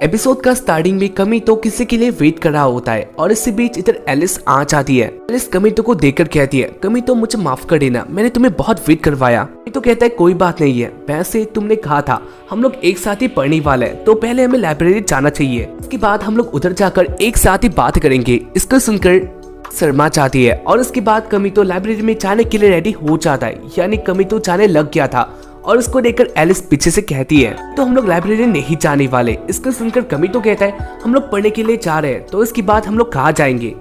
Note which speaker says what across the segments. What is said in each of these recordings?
Speaker 1: Episode का starting में कमितो किसी के लिए वेट कर रहा होता है और इसी बीच इधर एलिस आ जाती है। एलिस कमितो को देखकर कहती है, कमितो मुझे माफ कर देना, मैंने तुम्हें बहुत वेट करवाया। कमितो कहता है कोई बात नहीं है, वैसे तुमने कहा था हम लोग एक साथ ही पढ़ने वाले हैं तो पहले हमें लाइब्रेरी जाना चाहिए, इसके बाद हम लोग उधर जाकर एक साथ ही बात करेंगे। इसको सुनकर शर्मा चाहती है और उसके बाद कमितो लाइब्रेरी में जाने के लिए रेडी हो जाता है, यानी कमितो जाने लग गया था और उसको देखकर एलिस पीछे से कहती है तो हम लोग लाइब्रेरी नहीं जाने वाले। इसको सुनकर कमितो कहता है हम लोग पढ़ने के लिए जा रहे हैं, तो इसके बाद हम लोग कहाँ जाएंगे।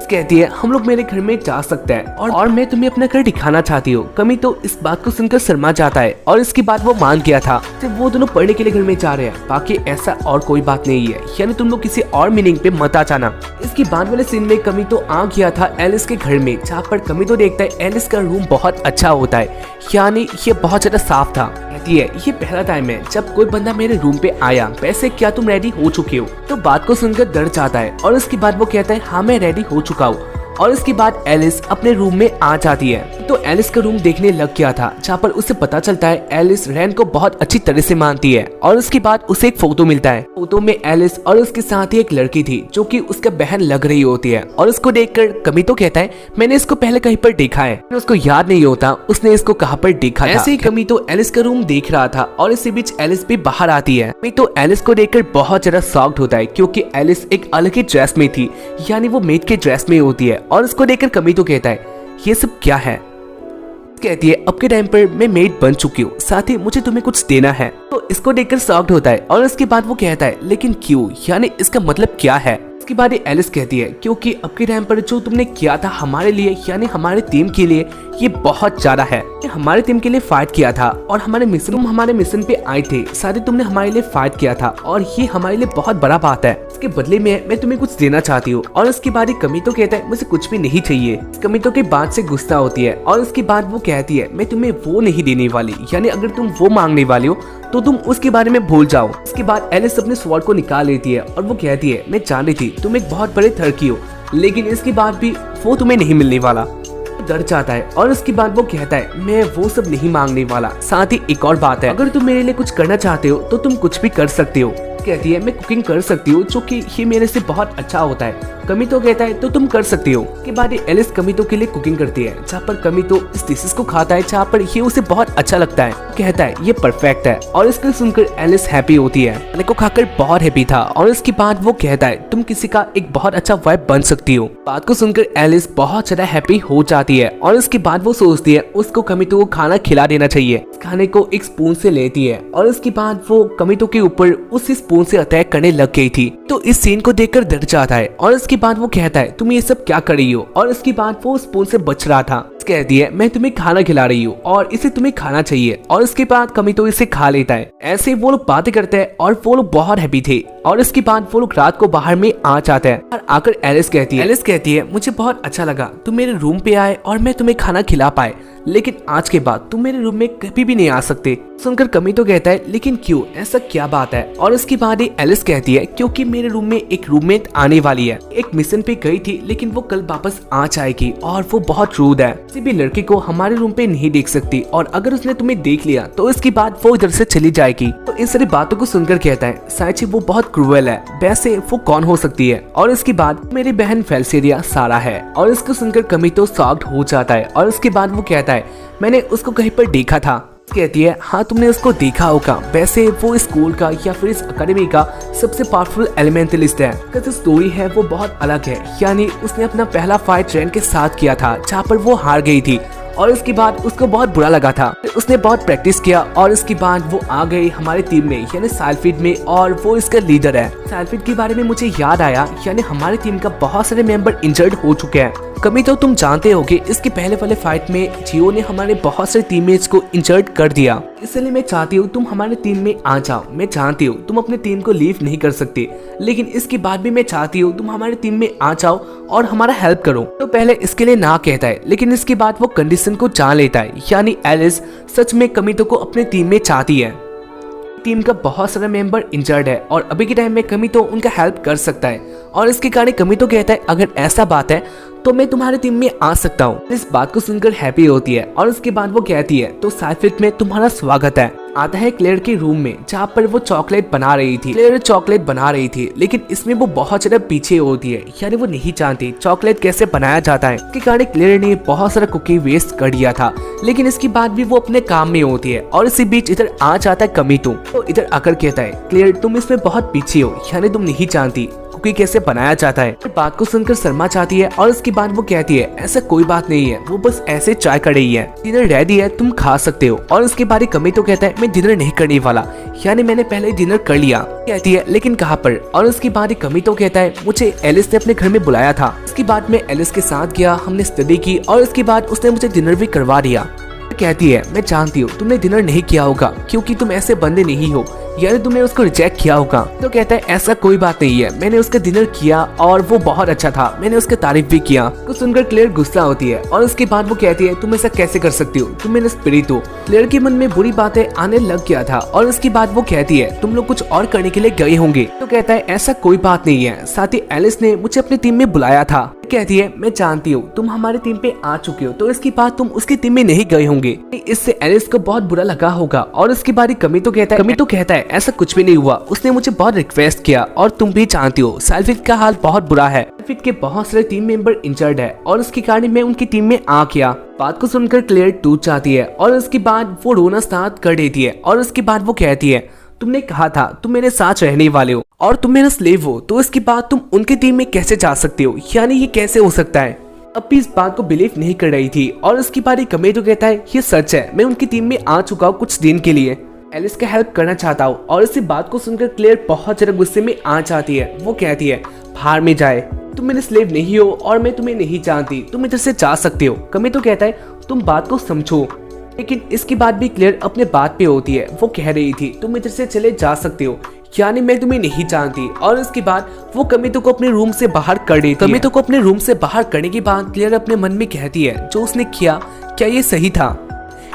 Speaker 1: कहती है हम लोग मेरे घर में जा सकते हैं और मैं तुम्हें अपना घर दिखाना चाहती हूँ। कमितो इस बात को सुनकर शर्मा जाता है और इसके बाद वो मान गया था कि वो दोनों पढ़ने के लिए घर में जा रहे हैं, बाकी ऐसा और कोई बात नहीं है, यानी तुम लोग किसी और मीनिंग पे मत आ जाना। इसके बाद वाले सीन में कमितो आ गया था एलिस के घर में, जहाँ पर कमितो देखता है एलिस का रूम बहुत अच्छा होता है, यानी ये बहुत ज्यादा साफ था। कहती है ये पहला टाइम है जब कोई बंदा मेरे रूम पे आया, वैसे क्या तुम रेडी हो चुके हो। तो बात को सुनकर डर जाता है और उसके बाद वो कहता है हाँ मैं रेडी हो चुका हूँ। और इसके बाद एलिस अपने रूम में आ जाती है। तो एलिस का रूम देखने लग गया था, जहाँ पर उसे पता चलता है एलिस रैन को बहुत अच्छी तरह से मानती है। और उसके बाद उसे एक फोटो मिलता है, फोटो में एलिस और उसके साथ ही एक लड़की थी जो कि उसका बहन लग रही होती है। और उसको देखकर कमितो कहता है मैंने इसको पहले कहीं पर देखा है, उसको याद नहीं होता उसने इसको कहाँ पर देखा था। ऐसे ही कमितो एलिस का रूम देख रहा था और इसी बीच एलिस भी बाहर आती है। कमितो एलिस को देखकर बहुत ज्यादा शॉक्ड होता है क्योंकि एलिस एक अलग ही ड्रेस में थी, यानी वो मेड के ड्रेस में होती है। और उसको देखकर कमितो कहता है ये सब क्या है। कहती है अब के टाइम पर मैं मेड बन चुकी हूँ, साथ ही मुझे तुम्हें कुछ देना है। तो इसको देखकर शॉक्ड होता है और उसके बाद वो कहता है लेकिन क्यों, यानी इसका मतलब क्या है। इसके बाद एलिस कहती है क्योंकि अब के टाइम पर जो तुमने किया था हमारे लिए, यानी हमारे टीम के लिए, ये बहुत ज्यादा है। हमारे टीम के लिए फाइट किया था और हमारे मिशन पे आए थे, साथ ही तुमने हमारे लिए फाइट किया था और ये हमारे लिए बहुत बड़ा बात है। इसके बदले में मैं तुम्हें कुछ देना चाहती हूँ। और उसके बाद कमितो कहता है मुझे कुछ भी नहीं चाहिए। कमितो की बात से गुस्सा होती है और उसके बाद वो कहती है मैं तुम्हें वो नहीं देने वाली, यानी अगर तुम वो मांगने वाली हो तो तुम उसके बारे में भूल जाओ। इसके बाद एलिस अपने स्वॉर्ड को निकाल लेती है और वो कहती है मैं जान रही थी तुम एक बहुत बड़े थर्की हो, लेकिन इसके बाद भी वो तुम्हें नहीं मिलने वाला। डर जाता है और उसके बाद वो कहता है मैं वो सब नहीं मांगने वाला। साथ ही एक और बात है, अगर तुम मेरे लिए कुछ करना चाहते हो तो तुम कुछ भी कर सकते हो। कहती है मैं कुकिंग कर सकती हूँ, जो कि ये मेरे से बहुत अच्छा होता है। कमितो कहता है तो तुम कर सकती हो। के बाद एलिस कमितो के लिए कुकिंग करती है, जहाँ पर कमितो इस डिशेस को खाता है जहाँ पर ये उसे बहुत अच्छा लगता है। कहता है ये परफेक्ट है और इसको सुनकर एलिस हैप्पी होती है। खाने को खाकर बहुत हैप्पी था और इसके बाद वो कहता है तुम किसी का एक बहुत अच्छा वाइफ बन सकती हो। बात को सुनकर एलिस बहुत ज्यादा हैप्पी हो जाती है और इसके बाद वो सोचती है उसको कमितो को खाना खिला देना चाहिए। खाने को एक स्पून से लेती है और इसके बाद वो कमितो के ऊपर उस स्पून से अटैक करने लग गई थी। तो इस सीन को देखकर डर जाता है और इसके बाद वो कहता है तुम ये सब क्या कर रही हो। और इसके बाद वो स्पून से बच रहा था। कहती है मैं तुम्हें खाना खिला रही हूँ और इसे तुम्हें खाना चाहिए। और इसके बाद कमितो इसे खा लेता है। ऐसे वो लोग बातें करते हैं और वो लोग बहुत हैप्पी थे। और इसके बाद वो लोग रात को बाहर में आ जाते हैं और आकर एलिस कहती है मुझे बहुत अच्छा लगा तुम मेरे रूम पे आए और मैं तुम्हें खाना खिला पाए, लेकिन आज के बाद तुम मेरे रूम में कभी भी नहीं आ सकते। सुनकर कमितो कहता है लेकिन क्यों, ऐसा क्या बात है। और इसके बाद एलिस कहती है क्योंकि मेरे रूम में एक रूममेट आने वाली है, एक मिशन पे गई थी लेकिन वो कल वापस आ जाएगी और वो बहुत रूड है, किसी भी लड़की को हमारे रूम पे नहीं देख सकती और अगर उसने तुम्हें देख लिया तो इसके बाद वो इधर से चली जाएगी। तो इन सारी बातों को सुनकर कहता है शायद वो बहुत क्रूएल है, वैसे वो कौन हो सकती है। और इसके बाद मेरी बहन फेल्सेरिया सारा है। और इसको सुनकर कमितो शॉक्ड हो जाता है और इसके बाद वो कहता है मैंने उसको कहीं पर देखा था। कहती है हाँ तुमने उसको देखा होगा, वैसे वो स्कूल का या फिर इस अकेडमी का सबसे पावरफुल एलिमेंटलिस्ट है। जो स्टोरी है वो बहुत अलग है, यानी उसने अपना पहला फाइट रैन के साथ किया था जहाँ पर वो हार गई थी और इसके बाद उसको बहुत बुरा लगा था। उसने बहुत प्रैक्टिस किया और इसके बाद वो आ गई हमारी टीम में, यानी साइलफिड में, और वो इसका लीडर है। साइलफिड के बारे में मुझे याद आया, यानी हमारी टीम का बहुत सारे मेंबर इंजर्ड हो चुके हैं। कमितो तुम जानते होगे इसके पहले वाले फाइट में जियो ने हमारे बहुत सारे टीममेट्स को इंजर्ड कर दिया, इसलिए मैं चाहती हूँ तुम हमारे टीम में आ जाओ। मैं जानती हूँ तुम अपनी टीम को लीव नहीं कर सकते, लेकिन इसके बाद भी मैं चाहती हूँ तुम हमारे टीम में आ जाओ और हमारा हेल्प करो। तो पहले इसके लिए ना कहता है, लेकिन इसके बाद वो कंडीशन को जान लेता है, यानी एलिस सच में कमितो को अपने टीम में चाहती है। टीम का बहुत सारा मेंबर इंजर्ड है और अभी के टाइम में कमितो उनका हेल्प कर सकता है। और इसके कारण कमितो कहता है अगर ऐसा बात है तो मैं तुम्हारे टीम में आ सकता हूँ। इस बात को सुनकर हैप्पी होती है और उसके बाद वो कहती है तो साइफिट में तुम्हारा स्वागत है। आता है क्लेयर के रूम में जहाँ पर वो चॉकलेट बना रही थी। क्लेयर चॉकलेट बना रही थी लेकिन इसमें वो बहुत ज्यादा पीछे होती है, यानी वो नहीं जानती चॉकलेट कैसे बनाया जाता है। इसके कारण क्लेयर ने बहुत सारा कुकी वेस्ट कर दिया था, लेकिन इसके बाद भी वो अपने काम में होती है। और इसी बीच इधर आ जाता है कमितो, तो इधर आकर कहता है क्लेयर तुम इसमें बहुत पीछे हो, यानी तुम नहीं जानती कुकी कैसे बनाया जाता है। बात को सुनकर शर्मा जाती है और उसके बाद वो कहती है ऐसा कोई बात नहीं है, वो बस ऐसे ट्राई कर रही है, डिनर रेडी है तुम खा सकते हो। और उसके बाद कमितो कहता है मैं डिनर नहीं करने वाला, यानी मैंने पहले डिनर कर लिया। कहती है लेकिन कहाँ पर। और उसके बाद कमितो कहता है मुझे एलिस ने अपने घर में बुलाया था, उसके बाद मैं एलिस के साथ गया, हमने स्टडी की और उसके बाद उसने मुझे डिनर भी करवा दिया। कहती है मैं जानती हूँ तुमने डिनर नहीं किया होगा क्योंकि तुम ऐसे बंदे नहीं हो, यानी तुमने उसको रिजेक्ट किया होगा। तो कहता है ऐसा कोई बात नहीं है, मैंने उसका डिनर किया और वो बहुत अच्छा था, मैंने उसका तारीफ भी किया। तो सुनकर क्लेयर गुस्सा होती है और उसके बाद वो कहती है तुम ऐसा कैसे कर सकती हो, तुम मेरे स्पिरिट हो। क्लेयर के मन में बुरी बातें आने लग गया था और उसके बाद वो कहती है तुम लोग कुछ और करने के लिए गए होंगे। तो कहता है ऐसा कोई बात नहीं है, साथ ही एलिस ने मुझे अपनी टीम में बुलाया था। कहती है मैं जानती हूँ तुम हमारी टीम पे आ चुके हो, तो इसके बाद तुम उसकी टीम में नहीं गए होंगे। इससे एलिस को बहुत बुरा लगा होगा। और उसके बाद कमितो कहता है ऐसा कुछ भी नहीं हुआ, उसने मुझे बहुत रिक्वेस्ट किया और तुम भी जानती हो साल्फिट का हाल बहुत बुरा है, साल्फिट के बहुत सारे टीम मेंबर इंजर्ड है और उसके कारण मैं उनकी टीम में आ गया। बात को सुनकर क्लेयर टूट जाती है और उसके बाद वो रोना स्टार्ट कर देती है। और उसके बाद वो कहती है तुमने कहा था तुम मेरे साथ रहने वाले हो और तुम मेरा स्लेव हो, तो इसके बाद तुम उनकी टीम में कैसे जा सकते हो, यानी ये कैसे हो सकता है। अब भी इस बात को बिलीव नहीं कर रही थी। और उसके बाद कमितो कहता है ये सच है, मैं उनकी टीम में आ चुका हूँ कुछ दिन के लिए, एलिस का हेल्प करना चाहता हूँ। और इसी बात को सुनकर क्लेयर बहुत ज्यादा गुस्से में आ जाती है। वो कहती है बाहर में जाए, तुम मेरे स्लेव नहीं हो और मैं तुम्हें नहीं जानती, तुम इधर से जा सकते हो। कमितो कहता है तुम बात को समझो, लेकिन इसके बाद भी क्लेयर अपने बात पे होती है। वो कह रही थी तुम इधर से चले जा सकते हो, यानी मैं तुम्हें नहीं जानती। और इसके बाद वो कमितो को अपने रूम से बाहर कर देती है। कमितो को अपने रूम से बाहर करने के बाद क्लेयर अपने मन में कहती है जो उसने किया क्या ये सही था।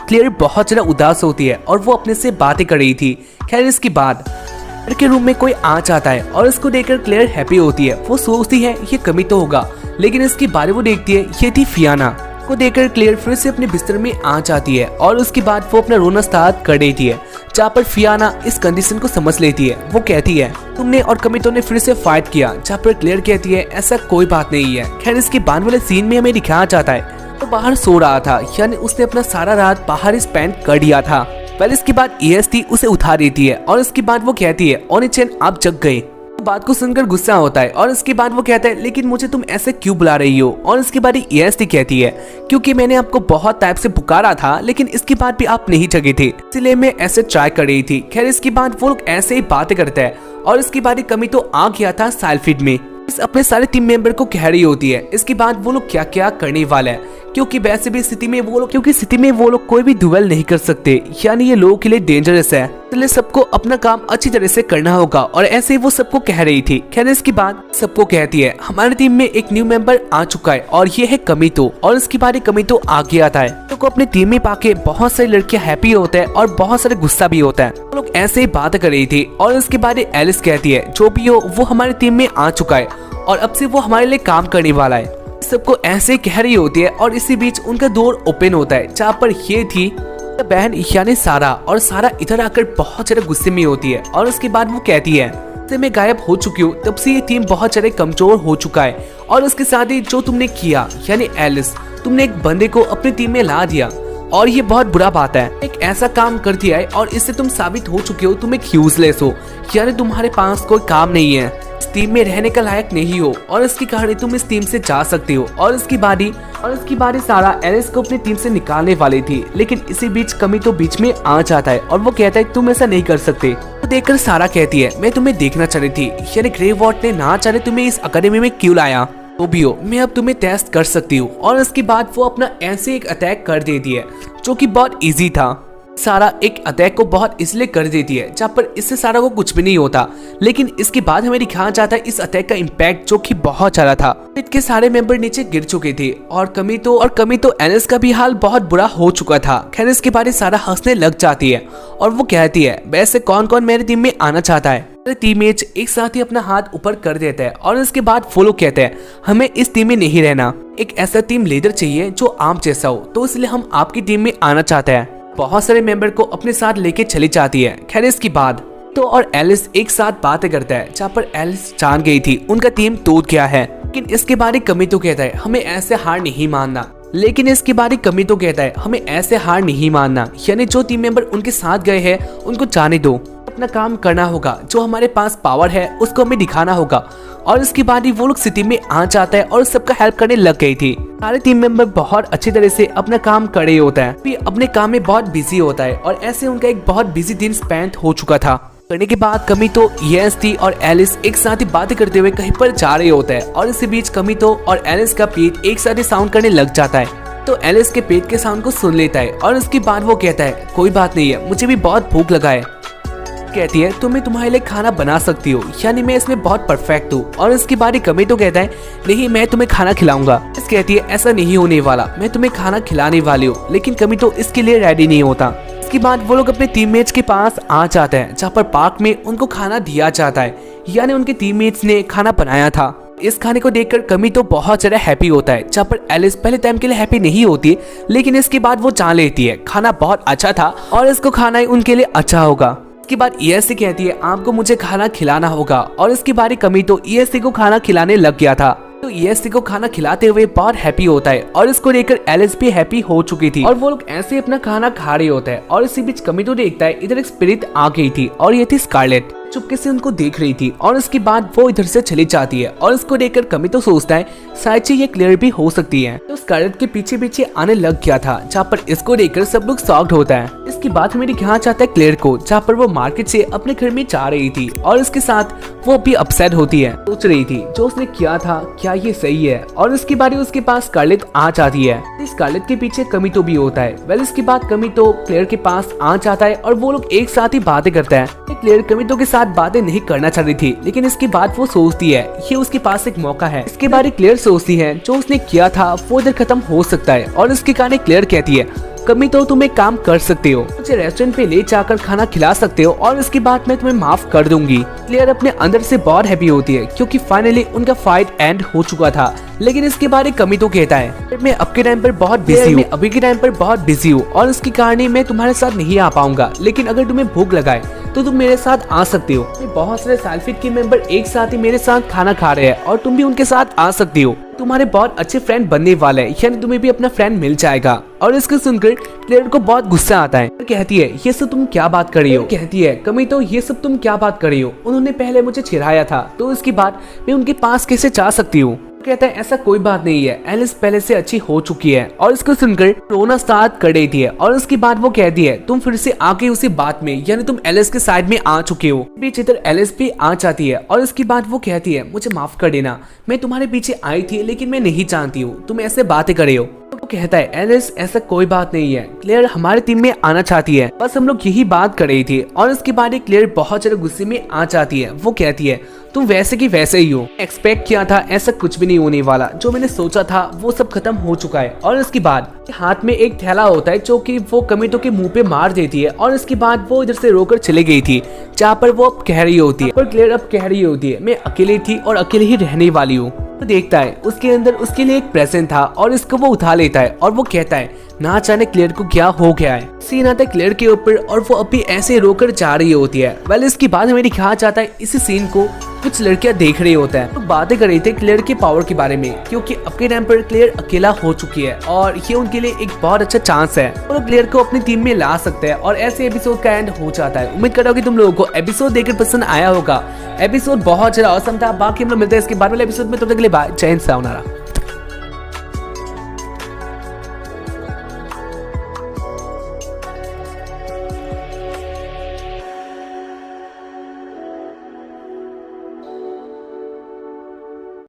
Speaker 1: क्लेयर बहुत ज्यादा उदास होती है और वो अपने से बातें कर रही थी। खैर इसके बाद के रूम में कोई आ जाता है और इसको देखकर क्लेयर हैप्पी होती है। वो सोचती है ये कमितो होगा, लेकिन इसके बारे वो देखती है ये थी फियाना। को देखकर क्लेयर फिर से अपने बिस्तर में आ जाती है और उसके बाद वो अपना रोना स्टार्ट कर देती है, जहाँ पर फियाना इस कंडीशन को समझ लेती है। वो कहती है तुमने और कमितो ने फिर से फाइट किया, जहाँ पर क्लेयर कहती है ऐसा कोई बात नहीं है। खैर इसके बाद वाले सीन में हमें दिखाया जाता है तो बाहर सो रहा था, यानी उसने अपना सारा रात बाहर स्पेंड कर दिया था। पहले इसके बाद EST उसे उठा देती है और इसके बाद वो कहती है ओनी-चैन आप जग गए। बात को सुनकर गुस्सा होता है और इसके बाद वो कहता है लेकिन मुझे तुम ऐसे क्यों बुला रही हो। और इसके बाद EST कहती है क्योंकि मैंने आपको बहुत टाइप से पुकारा था, लेकिन इसके बाद भी आप नहीं जगे थे, इसलिए मैं ऐसे ट्राई कर रही थी। खैर इसके बाद वो लोग ऐसे ही बातें करते हैं और इसके बाद कमितो आ गया था साल्फिट में। अपने सारे टीम मेंबर को कह रही होती है इसके बाद वो लोग क्या क्या करने वाले हैं, क्योंकि वैसे भी स्थिति में वो लोग कोई भी डुएल नहीं कर सकते, यानी ये लोगों के लिए डेंजरस है, इसलिए सबको अपना काम अच्छी तरह से करना होगा। और ऐसे ही वो सबको कह रही थी। खैर इसके बाद सबको कहती है हमारी टीम में एक न्यू मेंबर आ चुका है और ये है कमितो। और इसके बाद कमितो आ गया था तो को अपनी टीम में पाके बहुत सारी लड़कियां हैप्पी होता है और बहुत सारे गुस्सा भी होता है। वो लोग ऐसे ही बात कर रही थी और इसके बाद एलिस कहती है जो भी हो वो हमारी टीम में आ चुका है और अब से वो हमारे लिए काम करने वाला है। सबको ऐसे कह रही होती है और इसी बीच उनका डोर ओपन होता है, जहाँ पर ये थी बहन यानी सारा। और सारा इधर आकर बहुत ज्यादा गुस्से में होती है और उसके बाद वो कहती है से मैं गायब हो चुकी हूँ, तब से ये टीम बहुत ज्यादा कमजोर हो चुका है। और उसके साथ ही जो तुमने किया यानी एलिस, तुमने एक बंदे को अपनी टीम में ला दिया और ये बहुत बुरा बात है। एक ऐसा काम कर दिया है और इससे तुम साबित हो चुके हो तुम एक यूजलेस हो, यानी तुम्हारे पास कोई काम नहीं है, इस टीम में रहने का लायक नहीं हो और इसके कारण तुम इस टीम से जा सकते हो। और इसकी बारी सारा एलिस को अपनी टीम से निकालने वाली थी, लेकिन इसी बीच कमितो बीच में आ जाता है और वो कहता है तुम ऐसा नहीं कर सकते। तो देखकर सारा कहती है मैं तुम्हें देखना चाह रही थी, यानी ग्रे वॉट ने ना चाहे तुम्हें इस अकेडमी में क्यों लाया, तो भी हो मैं अब तुम्हें टेस्ट कर सकती हूँ। और इसके बाद वो अपना ऐसे एक अटैक कर देती है जो कि बहुत इजी था। सारा एक अटैक को बहुत इसलिए कर देती है जहाँ पर इससे सारा को कुछ भी नहीं होता, लेकिन इसके बाद हमें दिखाया जाता है इस अटैक का इम्पैक्ट जो कि बहुत ज्यादा था। इसके सारे मेंबर नीचे गिर चुके थे और कमितो एलिस का भी हाल बहुत बुरा हो चुका था। खैर इसके बाद सारा हंसने लग जाती है और वो कहती है वैसे कौन कौन मेरी टीम में आना चाहता है। टीममेट्स एक साथ ही अपना हाथ ऊपर कर देता है और इसके बाद वो लोग कहते हैं हमें इस टीम में नहीं रहना, एक ऐसा टीम लीडर चाहिए जो आप जैसा हो, तो इसलिए हम आपकी टीम में आना चाहते हैं। बहुत सारे मेंबर को अपने साथ लेके चली जाती है। खैर इसके बाद तो और एलिस एक साथ बातें करता है, जहाँ पर एलिस जान गई थी उनका टीम टूट गया है। लेकिन इसके बारे कमितो कहता है हमें ऐसे हार नहीं मानना। लेकिन इसके बारे कमितो कहता है हमें ऐसे हार नहीं मानना, यानी जो टीम मेंबर उनके साथ गए हैं उनको जाने दो, अपना काम करना होगा, जो हमारे पास पावर है उसको हमें दिखाना होगा। और इसके बाद ही वो लोग सिटी में आ जाता है और सबका हेल्प करने लग गई थी। सारे टीम मेंबर बहुत अच्छी तरह से अपना काम कर रहे होता है, फिर अपने काम में बहुत बिजी होता है और ऐसे उनका एक बहुत बिजी दिन स्पेंड हो चुका था। करने के बाद कमितो, येस्टी और एलिस एक साथ ही बातें करते हुए कहीं पर जा रहे होता है और इसी बीच कमितो और एलिस का पेट एक साथ ही साउंड करने लग जाता है। तो एलिस के पेट के साउंड को सुन लेता है और उसके बाद वो कहता है कोई बात नहीं है, मुझे भी बहुत भूख लगा है। कहती है तुम्हें तुम्हारे लिए खाना बना सकती हो, यानी मैं इसमें बहुत परफेक्ट हूँ। और इसके बाद कमितो कहता है नहीं मैं तुम्हें खाना खिलाऊंगा। इस कहती है ऐसा नहीं होने वाला, मैं तुम्हें खाना खिलाने वाली हूँ। लेकिन कमितो इसके लिए रेडी नहीं होता। इसके बाद वो लोग अपने टीममेट्स के पास आ जाते हैं, जहाँ पर पार्क में उनको खाना दिया जाता है, यानी उनके टीममेट्स ने खाना बनाया था। इस खाने को देखकर कमितो बहुत ज्यादा हैप्पी होता है, जहाँ पर एलिस पहले टाइम के लिए हैप्पी नहीं होती, लेकिन इसके बाद वो जान लेती है खाना बहुत अच्छा था और इसको खाना ही उनके लिए अच्छा होगा। इसके बाद ईएससी कहती है आपको मुझे खाना खिलाना होगा और इसके बाद कमितो ईएससी को खाना खिलाने लग गया था। तो ईएससी को खाना खिलाते हुए बहुत हैप्पी होता है और इसको लेकर एलिस भी हैप्पी हो चुकी थी और वो लोग ऐसे अपना खाना खा रहे होता है। और इसी बीच कमितो देखता है इधर एक स्पिरिट आ गई थी और ये थी स्कारलेट, चुपके से उनको देख रही थी और उसके बाद वो इधर से चली जाती है। और इसको देखकर कमितो सोचता है शायद से ये क्लियर भी हो सकती है। तो स्कारलेट के पीछे पीछे आने लग गया था, जहाँ पर इसको देखकर सब लोग शॉक्ड होता है। इसके बाद हमें दिखाना चाहता है क्लियर को, जहाँ पर वो मार्केट से अपने घर में जा रही थी और इसके साथ वो भी अपसेट होती है, सोच रही थी जो उसने किया था क्या ये सही है। और इसके बाद उसके पास स्कारलेट आ जाती है। स्कारलेट के पीछे कमितो भी होता है। वेल इसके बाद कमितो क्लियर के पास आ जाता है और वो लोग एक साथ ही बातें करते हैं। क्लियर कमितो के साथ बातें नहीं करना चाह रही थी, लेकिन इसके बाद वो सोचती है ये उसके पास एक मौका है। इसके बारे क्लियर सोचती है जो उसने किया था वो इधर खत्म हो सकता है। और इसके कारण क्लियर कहती है कमितो तुम एक काम कर सकते हो, मुझे रेस्टोरेंट पे ले जाकर खाना खिला सकते हो और इसके बाद मैं तुम्हें माफ कर दूंगी। क्लियर अपने अंदर से बहुत हैप्पी होती है क्योंकि फाइनली उनका फाइट एंड हो चुका था। लेकिन इसके बारे कमितो कहता है मैं अब के टाइम पर बहुत बिजी हूँ, अभी के टाइम पर बहुत बिजी हूँ और इसके कारण मैं तुम्हारे साथ नहीं आ पाऊंगा। लेकिन अगर तुम्हें भूख लगाए तो तुम मेरे साथ आ सकते हो। बहुत सारे साल्फिट के मेंबर एक साथ ही मेरे साथ खाना खा रहे हैं और तुम भी उनके साथ आ सकती हो। तुम्हारे बहुत अच्छे फ्रेंड बनने वाले हैं, यानी तुम्हें भी अपना फ्रेंड मिल जाएगा। और इसको सुनकर क्लियर को बहुत गुस्सा आता है। कहती है ये सब तुम क्या बात कर रही हो। कहती है कमितो ये सब तुम क्या बात कर रही हो, उन्होंने पहले मुझे चिढ़ाया था तो इसके बाद मैं उनके पास कैसे जा सकती हूँ। कहता है ऐसा कोई बात नहीं है, एलिस पहले से अच्छी हो चुकी है। और इसको सुनकर रोना स्टार्ट कर रही थी और उसके बाद वो कहती है तुम फिर से आके उसी बात में, यानी तुम एलिस के साइड में आ चुके हो। बीच इधर एलिस भी आ जाती है और इसके बाद वो कहती है मुझे माफ कर देना, मैं तुम्हारे पीछे आई थी लेकिन मैं नहीं जानती हूँ तुम ऐसे बातें कर रहे हो। वो कहता है एलिस ऐसा कोई बात नहीं है, क्लियर हमारे टीम में आना चाहती है, बस हम लोग यही बात कर रही थी। और इसके बाद क्लियर बहुत ज्यादा गुस्से में आ जाती है। वो कहती है तुम वैसे की वैसे ही हो, एक्सपेक्ट किया था ऐसा कुछ भी नहीं होने वाला, जो मैंने सोचा था वो सब खत्म हो चुका है। और इसके बाद हाथ में एक थैला होता है जो कि वो कमितो के मुंह पे मार देती है। और इसके बाद वो इधर से रोकर चली गई थी, जहाँ पर वो अब कह रही होती है, पर क्लियर अब कह रही होती है मैं अकेली थी और अकेले ही रहने वाली हूँ। तो देखता है उसके अंदर उसके लिए एक प्रेजेंट था और इसको वो उठा लेता है और वो कहता है ना जाने क्लियर को क्या हो गया है। सीन आता है क्लियर के ऊपर और वो अभी ऐसे रोकर जा रही होती है। वेल इसके बाद हमें दिखाया जाता है इसी सीन को कुछ लड़कियां देख रही होता है, तो बातें कर रही थी क्लियर के पावर के बारे में, क्योंकि अब के टाइम पर क्लियर अकेला हो चुकी है और ये उनके लिए एक बहुत अच्छा चांस है और क्लियर को अपनी टीम में ला सकते हैं। और ऐसे एपिसोड का एंड हो जाता है। उम्मीद कर रहा हूँ कि तुम लोगों को एपिसोड देखकर पसंद आया होगा। एपिसोड बहुत ज्यादा औसम था। बाकी हम लोग मिलते हैं इसके बाद वाले एपिसोड में, तब तक के लिए बाय, जय हिंद, सायोनारा।